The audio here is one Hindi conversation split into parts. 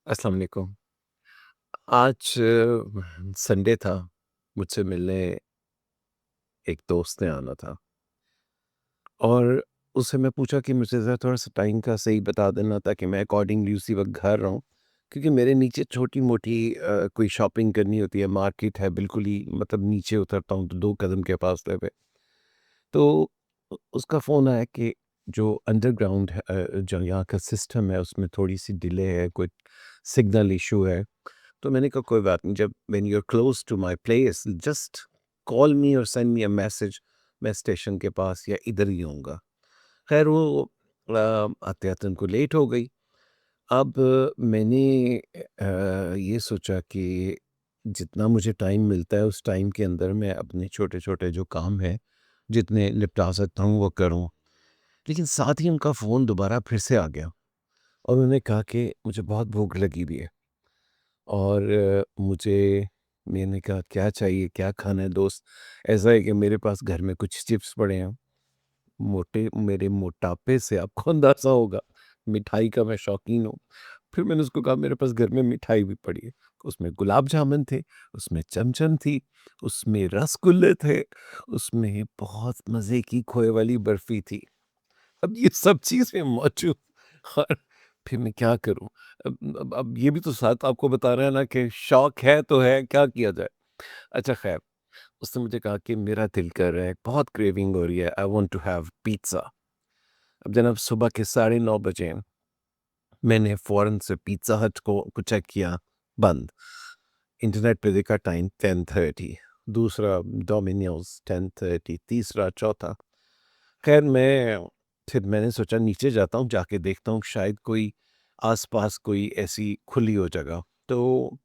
अस्सलाम वालेकुम। आज संडे था, मुझसे मिलने एक दोस्त ने आना था और उससे मैं पूछा कि मुझे ज़रा थोड़ा-सा टाइम का सही बता देना ताकि मैं अकॉर्डिंगली उसी वक़्त घर रहूँ। क्योंकि मेरे नीचे छोटी-मोटी कोई शॉपिंग करनी होती है, मार्केट है बिल्कुल ही मतलब नीचे उतरता हूँ तो 2 कदम के फासले पे। तो उसका फ़ोन आया कि जो अंडरग्राउंड है जो यहाँ का सिस्टम है उसमें थोड़ी-सी डिले है, कोई सिग्नल इश्यू है। तो मैंने कहा कोई बात नहीं, जब when you are close to my place just call me और सेंड मी अ मैसेज। मैं स्टेशन के पास या इधर ही होऊंगा। खैर वो आते आते उनको लेट हो गई। अब मैंने ये सोचा कि जितना मुझे टाइम मिलता है उस टाइम के अंदर मैं अपने छोटे छोटे जो काम हैं जितने निपटा सकता हूँ वो करूँ। लेकिन साथ ही उनका फ़ोन दोबारा फिर से आ गया और उन्होंने कहा कि मुझे बहुत भूख लगी हुई है और मुझे मैंने कहा क्या चाहिए, क्या खाना है दोस्त? ऐसा है कि मेरे पास घर में कुछ चिप्स पड़े हैं। मोटे मेरे मोटापे से आपको अंदाज़ा होगा, मिठाई का मैं शौकीन हूँ। फिर मैंने उसको कहा मेरे पास घर में मिठाई भी पड़ी है। उसमें गुलाब जामुन थे, उसमें चमचम थी, उसमें रसगुल्ले थे, उसमें बहुत मज़े की खोए वाली बर्फ़ी थी। अब ये सब चीज़ें मौजूद और फिर मैं क्या करूँ? अब ये भी तो साथ आपको बता रहे हैं ना कि शौक है तो है, क्या किया जाए? अच्छा ख़ैर, उसने मुझे कहा कि मेरा दिल कर रहा है, बहुत क्रेविंग हो रही है, I want to have pizza. अब जनाब सुबह के साढ़े 9 बजे मैंने फ़ौरन से पिज़्ज़ा हट को चेक किया, बंद। इंटरनेट पे देखा टाइम 10:30, दूसरा डोमिनोज़ 10:30, तीसरा, चौथा। ख़ैर फिर मैंने सोचा नीचे जाता हूँ, जाके देखता हूँ शायद कोई आस-पास कोई ऐसी खुली हो जगह। तो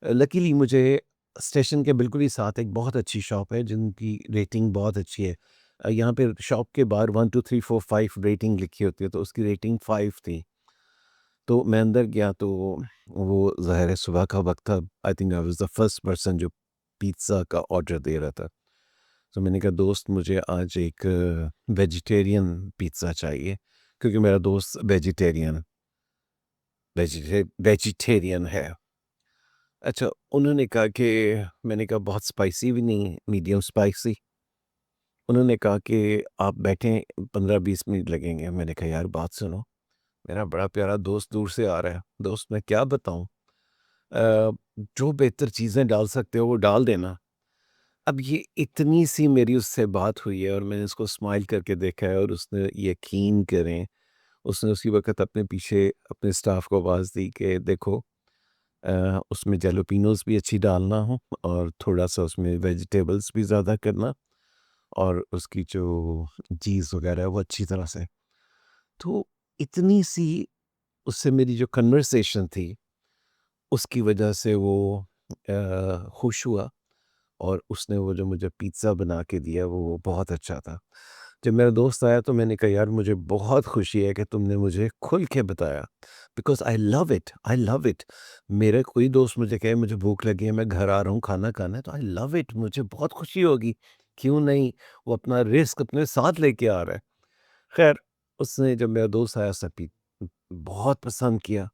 लकीली मुझे स्टेशन के बिल्कुल ही साथ एक बहुत अच्छी शॉप है जिनकी रेटिंग बहुत अच्छी है। यहाँ पे शॉप के बाहर 1 2 3 4 5 रेटिंग लिखी होती है, तो उसकी रेटिंग 5 थी। तो मैं अंदर गया तो वो ज़ाहिर है सुबह का वक़्त था। I think I was the first person जो पिज़्ज़ा का ऑर्डर दे रहा था। तो मैंने कहा दोस्त मुझे आज एक वेजिटेरियन पिज़्ज़ा चाहिए क्योंकि मेरा दोस्त वेजिटेरियन है। अच्छा, उन्होंने कहा कि मैंने कहा बहुत स्पाइसी भी नहीं, मीडियम स्पाइसी। उन्होंने कहा कि आप बैठें 15-20 मिनट लगेंगे। मैंने कहा यार बात सुनो, मेरा बड़ा प्यारा दोस्त दूर से आ रहा है। दोस्त मैं क्या बताऊँ? अ, जो बेहतर चीज़ें डाल सकते हो वो डाल देना। अब ये इतनी-सी मेरी उससे बात हुई है और मैंने उसको स्माइल करके देखा है और उसने यकीन करें, उसने उसी वक़्त अपने पीछे अपने स्टाफ़ को आवाज़ दी कि देखो उसमें जैलोपिनोज़ भी अच्छी डालना हो और थोड़ा-सा उसमें वेजिटेबल्स भी ज़्यादा करना और उसकी जो चीज़ वग़ैरह है वो अच्छी तरह से। तो इतनी-सी उससे मेरी जो कन्वर्सेशन थी, उसकी वजह से वो खुश हुआ और उसने वो जो मुझे पिज़्ज़ा बना के दिया वो बहुत अच्छा था। जब मेरा दोस्त आया तो मैंने कहा यार मुझे बहुत खुशी है कि तुमने मुझे खुल के बताया बिकॉज़ आई लव इट। मेरा कोई दोस्त मुझे कहे मुझे भूख लगी है, मैं घर आ रहा हूँ, खाना खाना है, तो आई लव इट, मुझे बहुत खुशी होगी। क्यों नहीं? वो अपना रिस्क अपने साथ लेके आ रहा है। ख़ैर उसने जब मेरा दोस्त आया उसने बहुत पसंद किया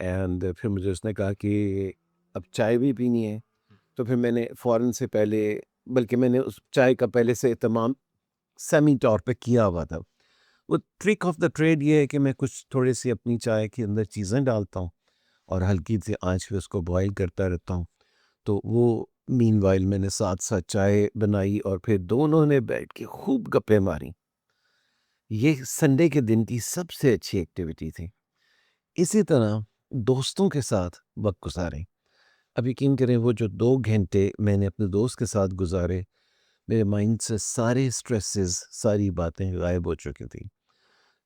एंड फिर मुझे उसने कहा कि अब चाय भी पीनी है। तो फिर मैंने फ़ौरन से पहले बल्कि मैंने उस चाय का पहले से इत्तमाम सेमी तौर पे किया हुआ था। वो ट्रिक ऑफ द ट्रेड ये है कि मैं कुछ थोड़ी-सी अपनी चाय के अंदर चीज़ें डालता हूँ और हल्की सी आँच पे उसको बॉयल करता रहता हूँ। तो वो मीनवाइल मैंने साथ-साथ चाय बनाई और फिर दोनों ने बैठ के खूब गप्पें मारी। ये संडे के दिन की सबसे अच्छी एक्टिविटी थी। इसी तरह दोस्तों के साथ वक़्त गुज़ारें। अब यकीन करें वो जो 2 घंटे मैंने अपने दोस्त के साथ गुज़ारे, मेरे माइंड से सारे स्ट्रेसेस, सारी बातें गायब हो चुकी थी।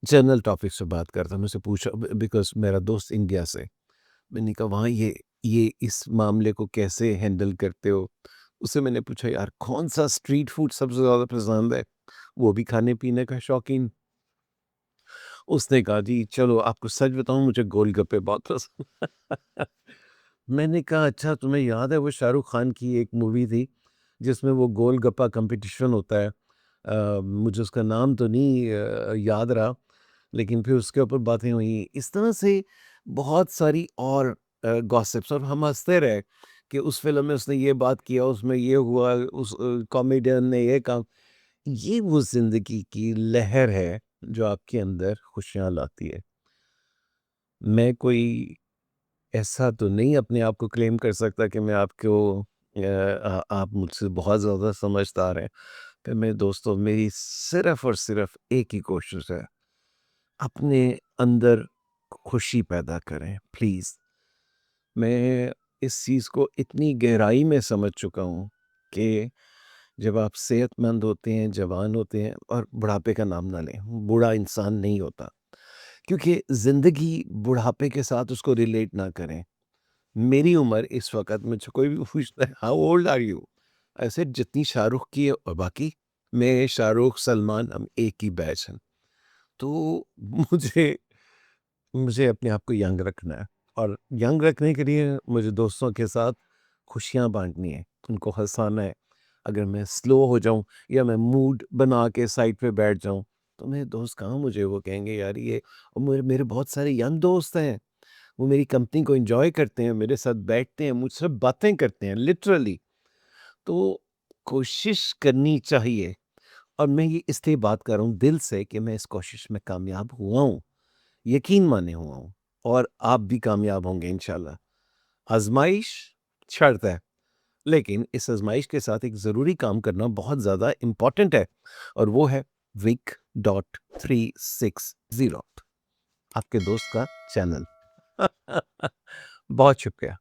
जनरल टॉपिक्स पे बात करता हूँ, मुझसे पूछा बिकॉज़ मेरा दोस्त इंडिया से। मैंने कहा वहाँ ये इस मामले को कैसे हैंडल करते हो? उससे मैंने पूछा यार कौन-सा स्ट्रीट फूड सबसे ज़्यादा पसंद है? वो भी खाने-पीने का शौकीन। उसने कहा जी चलो आपको सच बताऊँ मुझे गोलगप्पे बहुत पसंद। मैंने कहा अच्छा तुम्हें याद है वो शाहरुख खान की एक मूवी थी जिसमें वो गोलगप्पा कंपटीशन होता है। मुझे उसका नाम तो नहीं याद रहा, लेकिन फिर उसके ऊपर बातें हुई। इस तरह से बहुत सारी और गॉसिप्स, और हम हँसते रहे कि उस फ़िल्म में उसने ये बात किया, उसमें ये हुआ, उस कॉमेडियन ने ये काम। ये वो ज़िंदगी की लहर है जो आपके अंदर खुशियाँ लाती है। मैं कोई ऐसा तो नहीं अपने आप को क्लेम कर सकता कि मैं आपको आप मुझसे बहुत ज़्यादा समझदार हैं। पर मेरे दोस्तों, मेरी सिर्फ़ और सिर्फ़ एक ही कोशिश है, अपने अंदर खुशी पैदा करें, प्लीज़। मैं इस चीज़ को इतनी गहराई में समझ चुका हूँ कि जब आप सेहतमंद होते हैं, जवान होते हैं, और बुढ़ापे का नाम ना लें, बूढ़ा इंसान नहीं होता। क्योंकि ज़िंदगी बुढ़ापे के साथ उसको रिलेट ना करें। मेरी उम्र इस वक़्त, मुझसे कोई भी पूछता है, हाउ ओल्ड आर यू? ऐसे जितनी शाहरुख की है, और बाकी मैं, शाहरुख, सलमान, हम एक ही बैच हैं। तो मुझे मुझे अपने आप को यंग रखना है, और यंग रखने के लिए मुझे दोस्तों के साथ खुशियाँ बाँटनी है, उनको हँसाना है। अगर मैं स्लो हो जाऊँ या मैं मूड बना के साइड पे बैठ जाऊँ, तो मेरे दोस्त कहाँ मुझे वो कहेंगे, यार ये। और मेरे मेरे बहुत सारे यंग दोस्त हैं, वो मेरी कंपनी को एन्जॉय करते हैं, मेरे साथ बैठते हैं, मुझसे बातें करते हैं लिटरली। तो कोशिश करनी चाहिए, और मैं ये इसलिए बात कर रहा हूँ दिल से कि मैं इस कोशिश में कामयाब हुआ हूँ। यकीन माने हुआ हूँ, और आप भी कामयाब होंगे इंशाल्लाह। आज़माइश शर्त है, लेकिन इस आज़माइश के साथ एक ज़रूरी काम करना बहुत ज़्यादा इम्पोर्टेंट है, और वो है Vic.360, आपके दोस्त का चैनल। बहुत शुक्रिया।